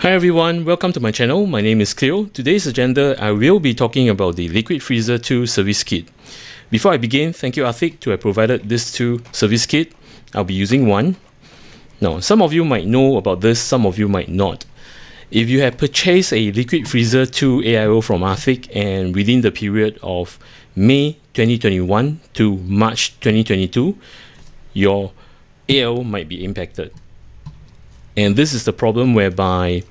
Hi everyone, welcome to my channel. My name is Cleo. Today's agenda, I will be talking about the Liquid Freezer 2 service kit. Before I begin, thank you Arcitc to have provided this 2 service kit. I'll be using one. Now, some of you might know about this, some of you might not. If you have purchased a Liquid Freezer 2 AIO from Arcitc and within the period of May 2021 to March 2022, your AIO might be impacted. And this is the problem whereby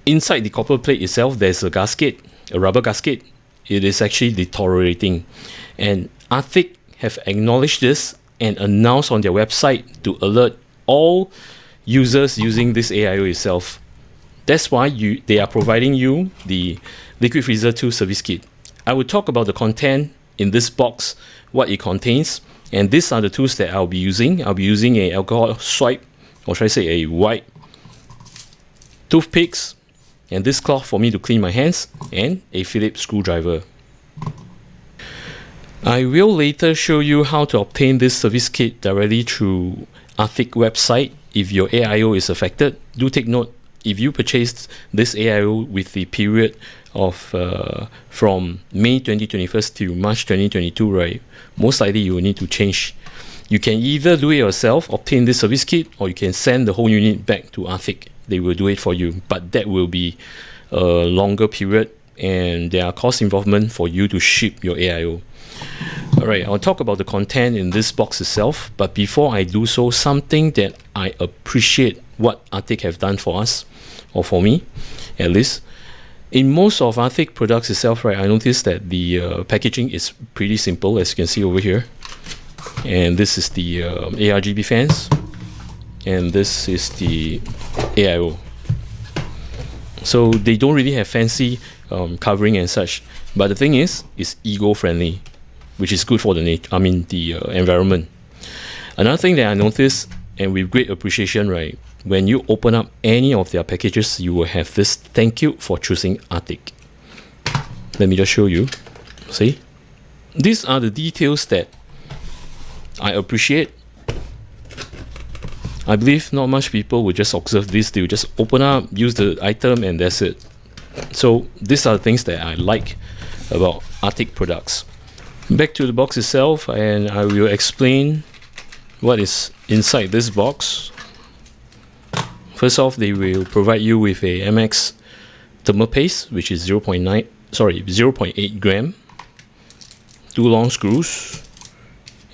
inside the copper plate itself, there's a gasket, a rubber gasket. It is actually deteriorating. And Arcitc have acknowledged this and announced on their website to alert all users using this AIO itself. That's why they are providing you the Liquid Freezer 2 service kit. I will talk about the content in this box, what it contains, and these are the tools that I'll be using. I'll be using an alcohol swipe, or should I say a wipe, toothpicks, and this cloth for me to clean my hands, and a Phillips screwdriver. I will later show you how to obtain this service kit directly through Arcitc website if your AIO is affected. Do take note, if you purchased this AIO with the period of from May 2021 to March 2022, right, most likely you will need to change. You can either do it yourself, obtain this service kit, or you can send the whole unit back to Arcitc. They will do it for you, but that will be a longer period and there are cost involvement for you to ship your AIO. Alright, I'll talk about the content in this box itself, but before I do so, something that I appreciate what Arcitc have done for us, or for me at least. In most of Arcitc products itself, right, I noticed that the packaging is pretty simple, as you can see over here. And this is the ARGB fans, and this is the AIO. So they don't really have fancy covering and such, but the thing is, it's eco-friendly, which is good for the environment. Another thing that I noticed, and with great appreciation, right, when you open up any of their packages, you will have this "Thank you for choosing Arcitc." Let me just show you. See, these are the details that I appreciate. I believe not much people will just observe this. They will just open up, use the item, and that's it. So these are the things that I like about Arcitc products. Back to the box itself, and I will explain what is inside this box. First off, they will provide you with a MX thermal paste, which is 0.8 gram, 2 long screws,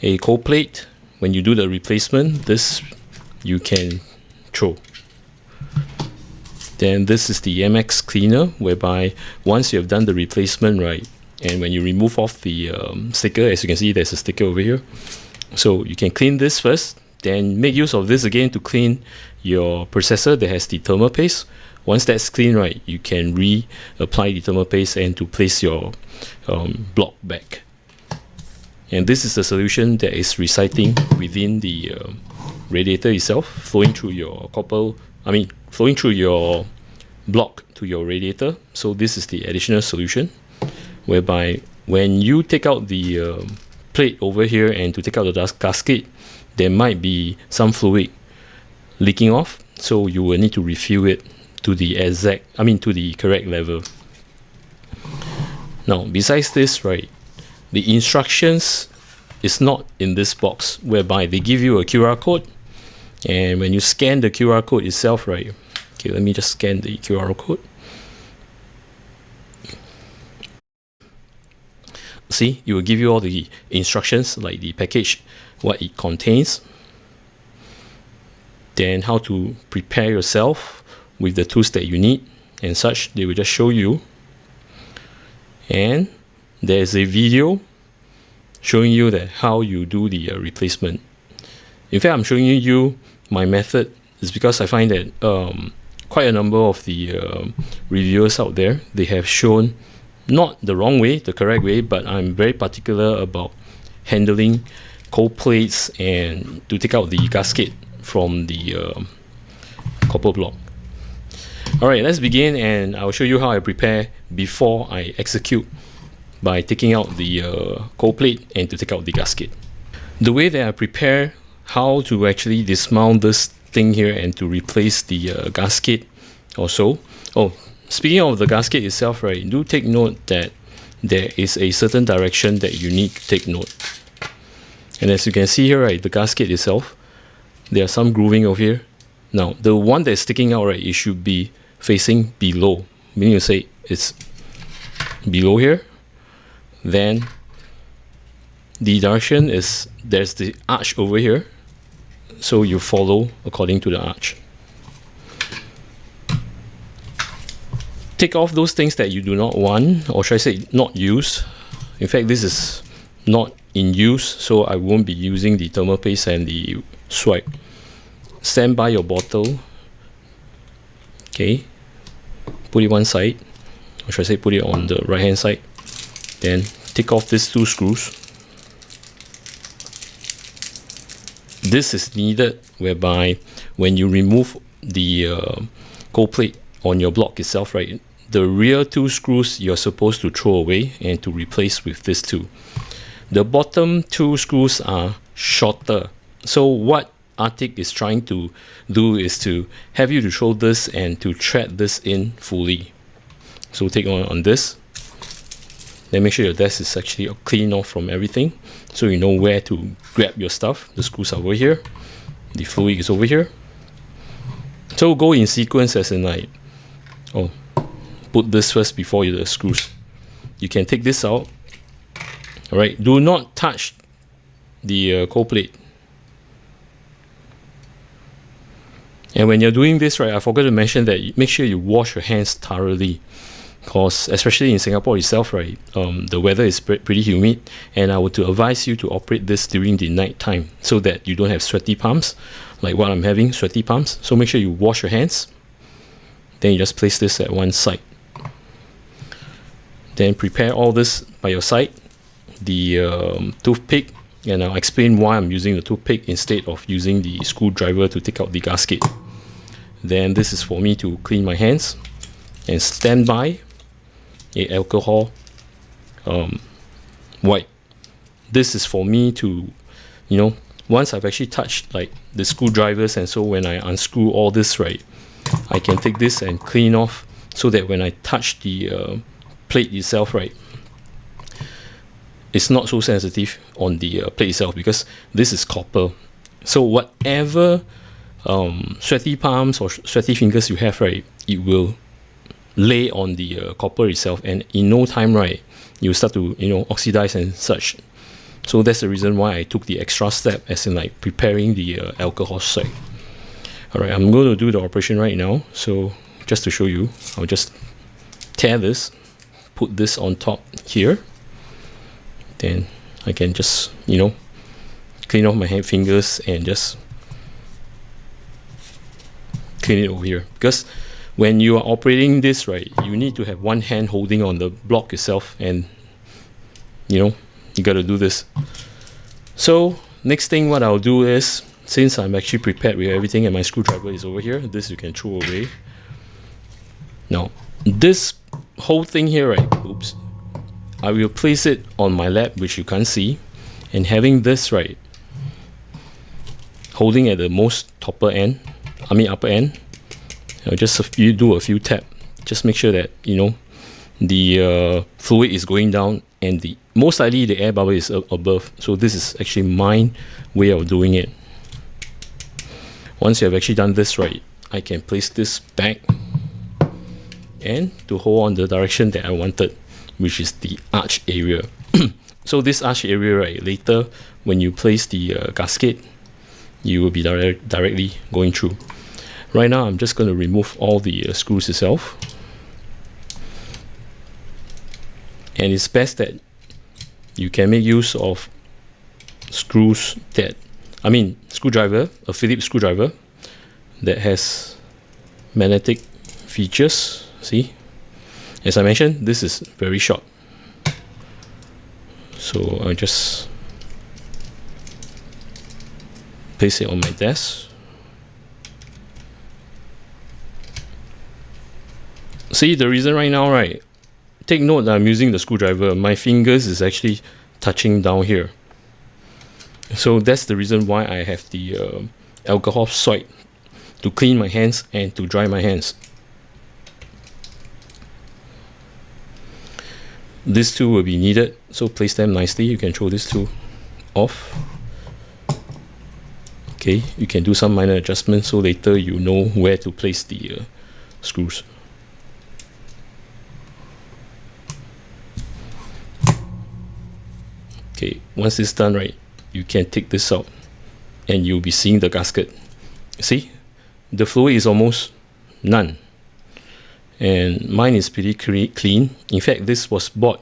a cold plate. When you do the replacement, this you can throw. Then this is the MX cleaner, whereby once you have done the replacement, right, and when you remove off the sticker, as you can see, there's a sticker over here. So you can clean this first, then make use of this again to clean your processor that has the thermal paste. Once that's clean, right, you can reapply the thermal paste and to place your block back. And this is the solution that is residing within the radiator itself, flowing through your flowing through your block to your radiator. So this is the additional solution, whereby when you take out the plate over here and to take out the gasket, there might be some fluid leaking off, so you will need to refill it to the to the correct level. Now, besides this, right, the instructions is not in this box, whereby they give you a QR code, and when you scan the QR code itself, right, okay, let me just scan the QR code. See, it will give you all the instructions, like the package, what it contains, then how to prepare yourself with the tools that you need and such. They will just show you, and there's a video showing you that how you do the replacement. In fact, I'm showing you my method is because I find that quite a number of the reviewers out there, they have shown not the wrong way, the correct way, but I'm very particular about handling cold plates and to take out the gasket from the copper block. Alright, let's begin, and I'll show you how I prepare before I execute by taking out the cold plate and to take out the gasket. The way that I prepare how to actually dismount this thing here and to replace the gasket or so. Oh, speaking of the gasket itself, right, do take note that there is a certain direction that you need to take note. And as you can see here, right, the gasket itself, there are some grooving over here. Now, the one that's sticking out, right, it should be facing below, meaning to say it's below here. Then the direction is, there's the arch over here, so you follow according to the arch. Take off those things that you do not want, or should I say not use. In fact, this is not in use, so I won't be using the thermal paste and the swipe. Stand by your bottle. Okay, put it one side, or should I say put it on the right hand side. Then take off these two screws. This is needed whereby when you remove the cold plate on your block itself, right, the rear two screws you're supposed to throw away and to replace with this two. The bottom two screws are shorter. So what Arcitc is trying to do is to have you to throw this and to thread this in fully. So take on this. Then make sure your desk is actually clean off from everything, so you know where to grab your stuff. The screws are over here, the fluid is over here. So go in sequence, as in like, oh, put this first before the screws. You can take this out. All right, do not touch the cold plate. And when you're doing this, right, I forgot to mention that make sure you wash your hands thoroughly, because especially in Singapore itself, right, the weather is pretty humid, and I would to advise you to operate this during the night time so that you don't have sweaty palms like what I'm having, sweaty palms. So make sure you wash your hands. Then you just place this at one side. Then prepare all this by your side. The toothpick, and I'll explain why I'm using the toothpick instead of using the screwdriver to take out the gasket. Then this is for me to clean my hands, and stand by a alcohol wipe. This is for me to, you know, once I've actually touched like the screwdrivers, and so when I unscrew all this, right, I can take this and clean off, so that when I touch the plate itself, right, it's not so sensitive on the plate itself, because this is copper. So whatever sweaty palms or sweaty fingers you have, right, it will lay on the copper itself, and in no time, right, you start to, you know, oxidize and such. So that's the reason why I took the extra step, as in like preparing the alcohol side. All right, I'm going to do the operation right now. So just to show you, I'll just tear this, put this on top here. Then I can just, you know, clean off my fingers and just clean it over here. Because when you are operating this, right, you need to have one hand holding on the block itself, and you know, you got to do this. So next thing what I'll do is, since I'm actually prepared with everything and my screwdriver is over here, this you can throw away. Now this whole thing here, right, oops, I will place it on my lap, which you can't see, and having this, right, holding at the most upper end, just you do a few tap, just make sure that, you know, the fluid is going down, and the most likely the air bubble is above. So this is actually my way of doing it. Once you have actually done this, right, I can place this back and to hold on the direction that I wanted, which is the arch area. So this arch area, right, later when you place the gasket, you will be directly going through. Right now I'm just going to remove all the screws itself, and it's best that you can make use of screws that, screwdriver, a Phillips screwdriver that has magnetic features. See, as I mentioned, this is very short, so I just place it on my desk. See the reason right now, right? Take note that I'm using the screwdriver. My fingers is actually touching down here. So that's the reason why I have the alcohol swipe to clean my hands and to dry my hands. These two will be needed, so place them nicely. You can throw these two off. Okay, you can do some minor adjustments so later you know where to place the screws. Okay, once it's done, right, you can take this out and you'll be seeing the gasket. See, the fluid is almost none, and mine is pretty clean. In fact, this was bought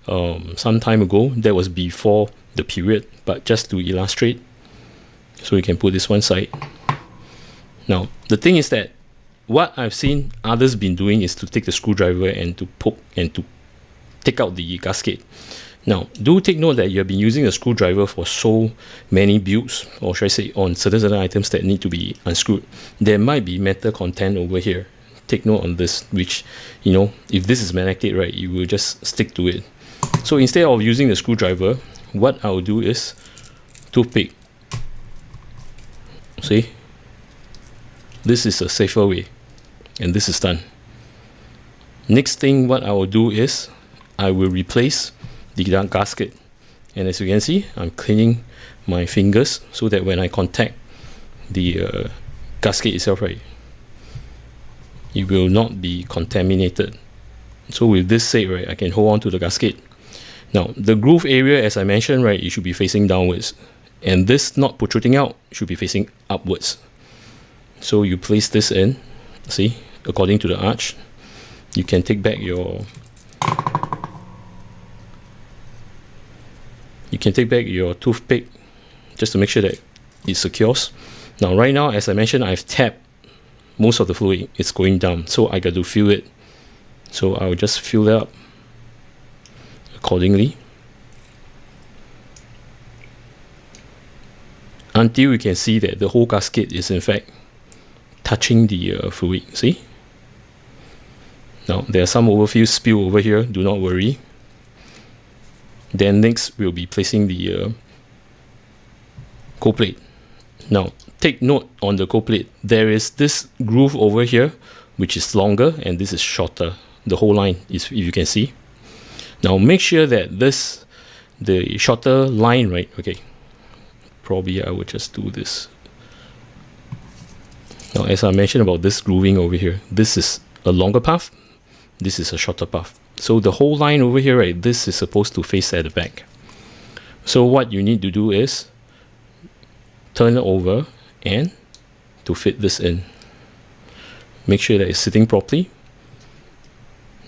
some time ago. That was before the period, but just to illustrate, so we can put this one side. Now the thing is that what I've seen others been doing is to take the screwdriver and to poke and to take out the gasket. Now do take note that you have been using a screwdriver for so many builds, or should I say on certain items that need to be unscrewed. There might be metal content over here. Take note on this, which, you know, if this is magnetic, right, you will just stick to it. So instead of using the screwdriver, what I'll do is toothpick. See, this is a safer way, and this is done. Next thing what I will do is I will replace the gasket, and as you can see, I'm cleaning my fingers so that when I contact the gasket itself, right, it will not be contaminated. So with this said, right, I can hold on to the gasket. Now the groove area, as I mentioned, right, it should be facing downwards, and this not protruding out should be facing upwards. So you place this in, see, according to the arch. You can take back your toothpick just to make sure that it secures. Now right now, as I mentioned, I've tapped most of the fluid. It's going down, so I got to fill it. So I'll just fill it up accordingly until you can see that the whole gasket is in fact touching the fluid. See? Now there are some overfill spill over here, do not worry. Then next we'll be placing the cold plate. Now take note on the cold plate, there is this groove over here which is longer and this is shorter. The whole line is, if you can see. Now make sure that this, the shorter line, right, okay, probably I would just do this. Now as I mentioned about this grooving over here, this is a longer path, this is a shorter path. So the whole line over here, right, this is supposed to face at the back. So what you need to do is turn it over and to fit this in. Make sure that it's sitting properly.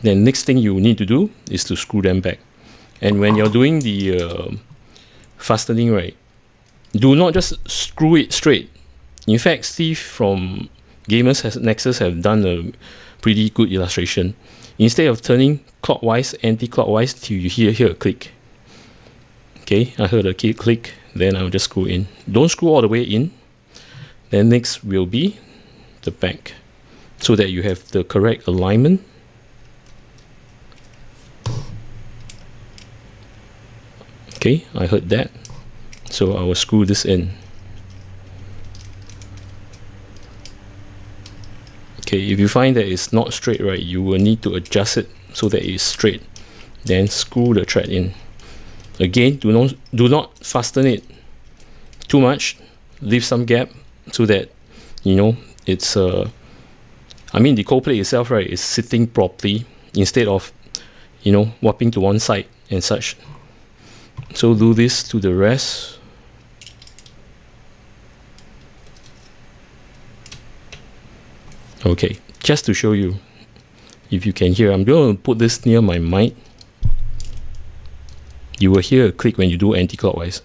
Then next thing you need to do is to screw them back. And when you're doing the fastening, right, do not just screw it straight. In fact, Steve from Gamers Nexus have done a pretty good illustration. Instead of turning clockwise, anti-clockwise till you hear a click. Okay, I heard a click, then I'll just screw in. Don't screw all the way in. Then next will be the back, so that you have the correct alignment. Okay, I heard that. So I will screw this in. Okay, if you find that it's not straight, right, you will need to adjust it so that it's straight. Then screw the thread in. Again, do not fasten it too much. Leave some gap so that, you know, it's I mean the cold plate itself, right, is sitting properly instead of, you know, warping to one side and such. So do this to the rest. Okay, just to show you, if you can hear, I'm going to put this near my mic. You will hear a click when you do anti-clockwise.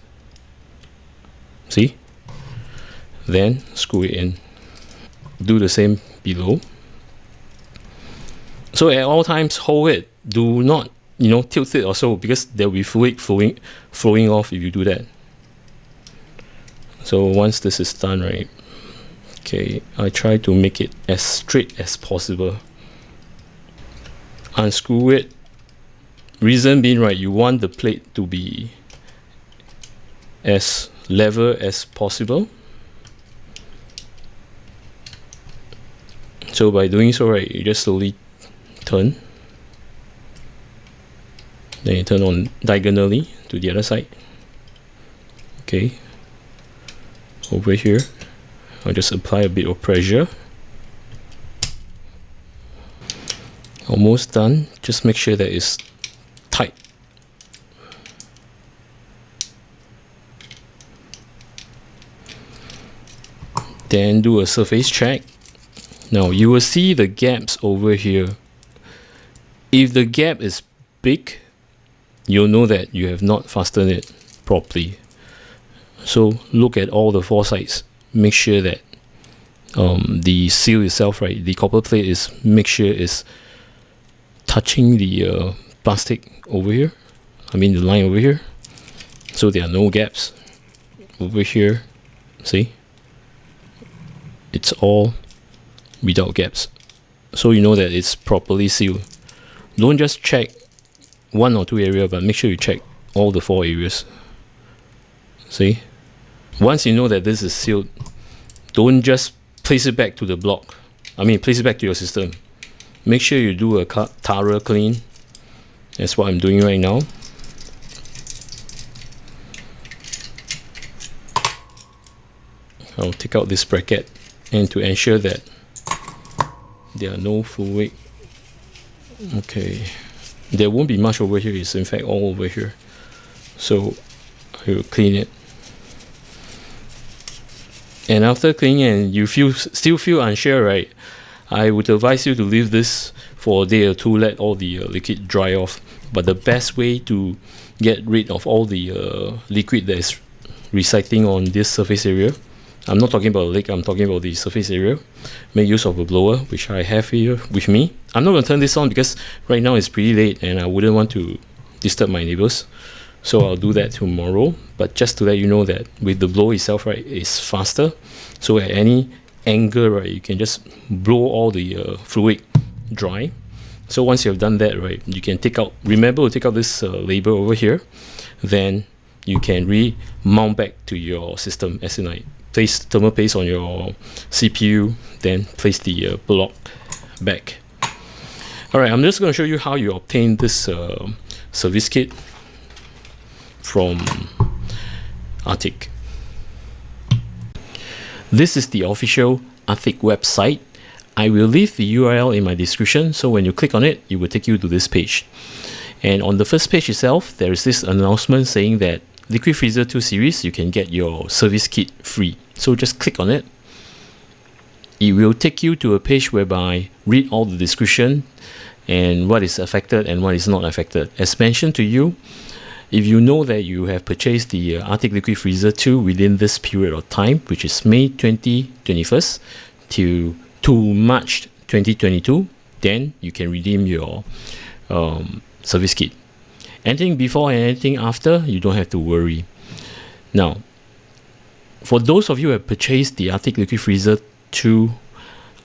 See? Then screw it in. Do the same below. So at all times, hold it. Do not, you know, tilt it or so, because there will be fluid flowing off if you do that. So once this is done, right, okay, I try to make it as straight as possible. Unscrew it. Reason being, right, you want the plate to be as level as possible. So by doing so, right, you just slowly turn. Then you turn on diagonally to the other side. Okay, over here I'll just apply a bit of pressure. Almost done. Just make sure that it's tight. Then do a surface check. Now you will see the gaps over here. If the gap is big, you'll know that you have not fastened it properly. So look at all the four sides. Make sure that the seal itself, right, the copper plate is, make sure is touching the plastic over here. I mean the line over here. So there are no gaps. Over here, see? It's all without gaps. So you know that it's properly sealed. Don't just check one or two areas, but make sure you check all the four areas. See? Once you know that this is sealed, don't just place it back to the block. I mean, place it back to your system. Make sure you do a thorough clean. That's what I'm doing right now. I'll take out this bracket, and to ensure that there are no fluid. Okay, there won't be much over here. It's in fact all over here. So I will clean it. And after cleaning and you still feel unsure, right? I would advise you to leave this for a day or two, let all the liquid dry off. But the best way to get rid of all the liquid that is recycling on this surface area, I'm not talking about the lake, I'm talking about the surface area. Make use of a blower, which I have here with me. I'm not going to turn this on because right now it's pretty late and I wouldn't want to disturb my neighbors. So I'll do that tomorrow. But just to let you know that with the blower itself, right, it's faster. So at any angle, right, you can just blow all the fluid dry. So once you have done that, right, you can take out, remember to take out this label over here. Then you can remount back to your system, as in like place thermal paste on your CPU, then place the block back. Alright, I'm just going to show you how you obtain this service kit from Arcitc. This is the official Arcitc website. I will leave the URL in my description, so when you click on it, it will take you to this page. And on the first page itself, there is this announcement saying that Liquid Freezer 2 series, you can get your service kit free. So just click on it. It will take you to a page whereby read all the description and what is affected and what is not affected. As mentioned to you, if you know that you have purchased the Arcitc Liquid Freezer 2 within this period of time, which is May 2021 to March 2022, then you can redeem your service kit. Anything before and anything after, you don't have to worry. Now, for those of you who have purchased the Arcitc Liquid Freezer 2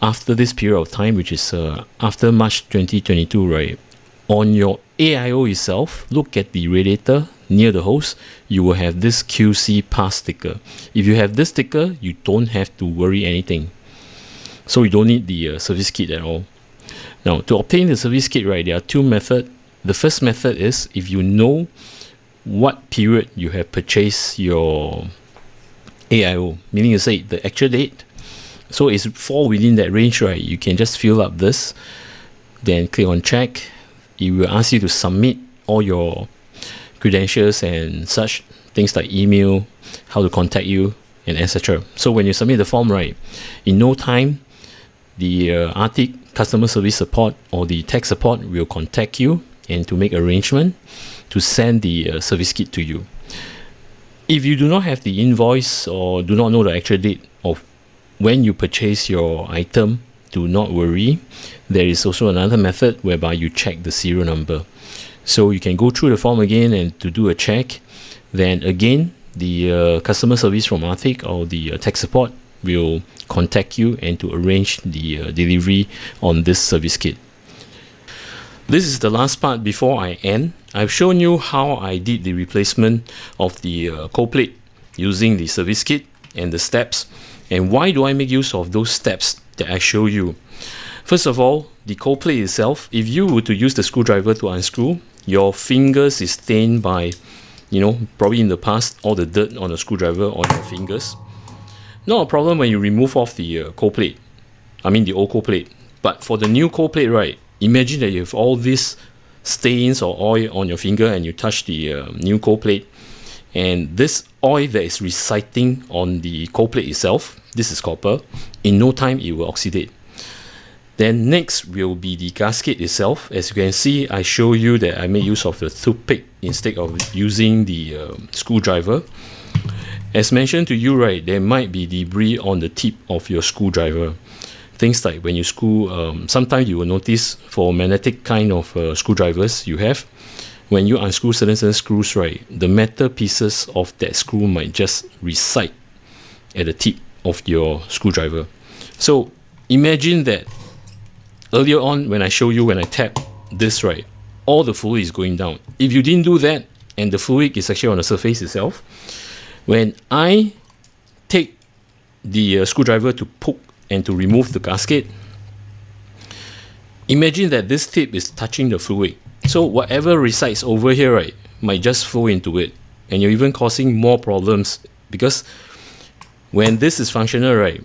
after this period of time, which is after March 2022, right? On your AIO itself, look at the radiator near the hose. You will have this QC pass sticker. If you have this sticker, you don't have to worry anything. So you don't need the service kit at all. Now, to obtain the service kit, right, there are two methods. The first method is if you know what period you have purchased your AIO, meaning to say the actual date. So it's fall within that range, right? You can just fill up this, then click on check. It will ask you to submit all your credentials and such things like email, how to contact you, and etc. So when you submit the form, right, in no time, the Arcitc customer service support or the tech support will contact you and to make arrangement to send the service kit to you. If you do not have the invoice or do not know the actual date of when you purchase your item, do not worry. There is also another method whereby you check the serial number. So you can go through the form again and to do a check. Then again, the customer service from Arcitc or the tech support will contact you and to arrange the delivery on this service kit. This is the last part before I end. I've shown you how I did the replacement of the cold plate using the service kit and the steps. And why do I make use of those steps that I show you? First of all, the cold plate itself, if you were to use the screwdriver to unscrew, your fingers is stained by, probably in the past, all the dirt on the screwdriver on your fingers. Not a problem when you remove off the cold plate. I mean the old cold plate. But for the new cold plate, right, imagine that you have all these stains or oil on your finger and you touch the new cold plate, and this oil that is resiting on the cold plate itself, this is copper, in no time it will oxidate. Then next will be the gasket itself. As you can see, I show you that I made use of the toothpick instead of using the screwdriver. As mentioned to you, right, there might be debris on the tip of your screwdriver. Things like when you screw, sometimes you will notice for magnetic kind of screwdrivers you have, when you unscrew certain screws, right, the metal pieces of that screw might just reside at the tip of your screwdriver. So imagine that earlier on when I show you when I tap this, right, all the fluid is going down. If you didn't do that and the fluid is actually on the surface itself, when I take the screwdriver to poke and to remove the gasket, imagine that this tip is touching the fluid. So whatever resides over here, right, might just flow into it, and you're even causing more problems, because when this is functional, right,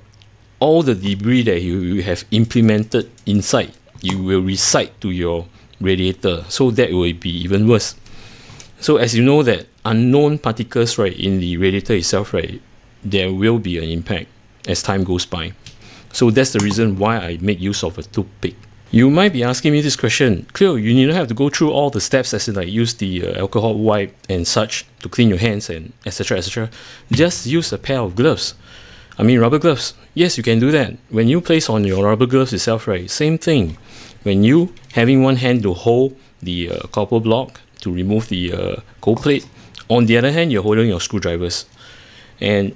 all the debris that you have implemented inside, you will reside to your radiator, so that will be even worse. So as you know that unknown particles, right, in the radiator itself, right, there will be an impact as time goes by. So that's the reason why I make use of a toothpick. You might be asking me this question, Cleo, you need not have to go through all the steps as in like use the alcohol wipe and such to clean your hands and etc etc. Just use a pair of gloves. I mean rubber gloves. Yes, you can do that. When you place on your rubber gloves itself, right, same thing. When you having one hand to hold the copper block to remove the cold plate, on the other hand you're holding your screwdrivers. And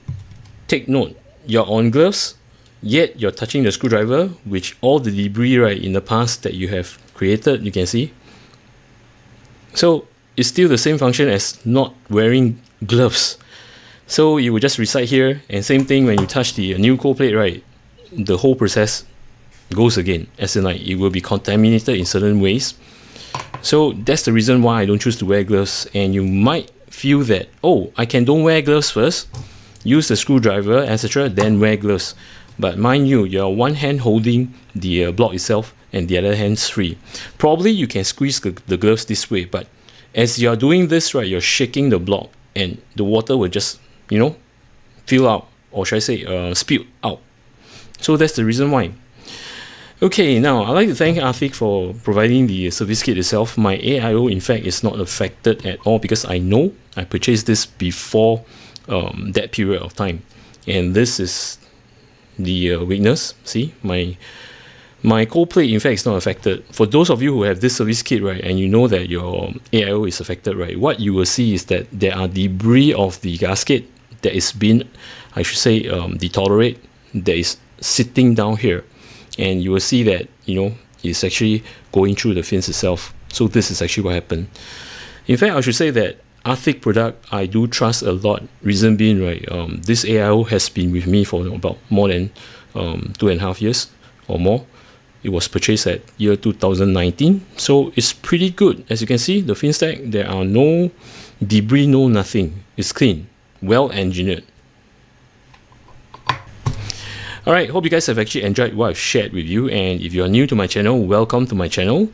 take note, you're on gloves, yet you're touching the screwdriver, which all the debris, right, in the past that you have created, you can see. So it's still the same function as not wearing gloves. So you will just reside here, and same thing when you touch the new cold plate, right, the whole process goes again, as in like it will be contaminated in certain ways. So that's the reason why I don't choose to wear gloves. And you might feel that, oh, I can don't wear gloves first, use the screwdriver, etc., then wear gloves. But mind you, you're one hand holding the block itself and the other hand's free. Probably you can squeeze the gloves this way, but as you're doing this, right, you're shaking the block and the water will just, fill out, or should I say, spill out. So that's the reason why. Okay, now I'd like to thank Arcitc for providing the service kit itself. My AIO, in fact, is not affected at all because I know I purchased this before that period of time. And this is the weakness. See, my cold plate in fact is not affected. For those of you who have this service kit, right, and you know that your AIO is affected, right, what you will see is that there are debris of the gasket that is being, I should say, deteriorate, that is sitting down here, and you will see that it's actually going through the fins itself. So this is actually what happened. In fact, I should say that Arcitc product I do trust a lot. Reason being, right, this AIO has been with me for about more than 2.5 years or more. It was purchased at year 2019, so it's pretty good. As you can see, the fin stack, there are no debris, no nothing. It's clean, well engineered. Alright, hope you guys have actually enjoyed what I've shared with you, and if you are new to my channel, welcome to my channel,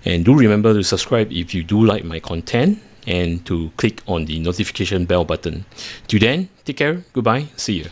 and do remember to subscribe if you do like my content, and to click on the notification bell button. Till then, take care, goodbye, see you.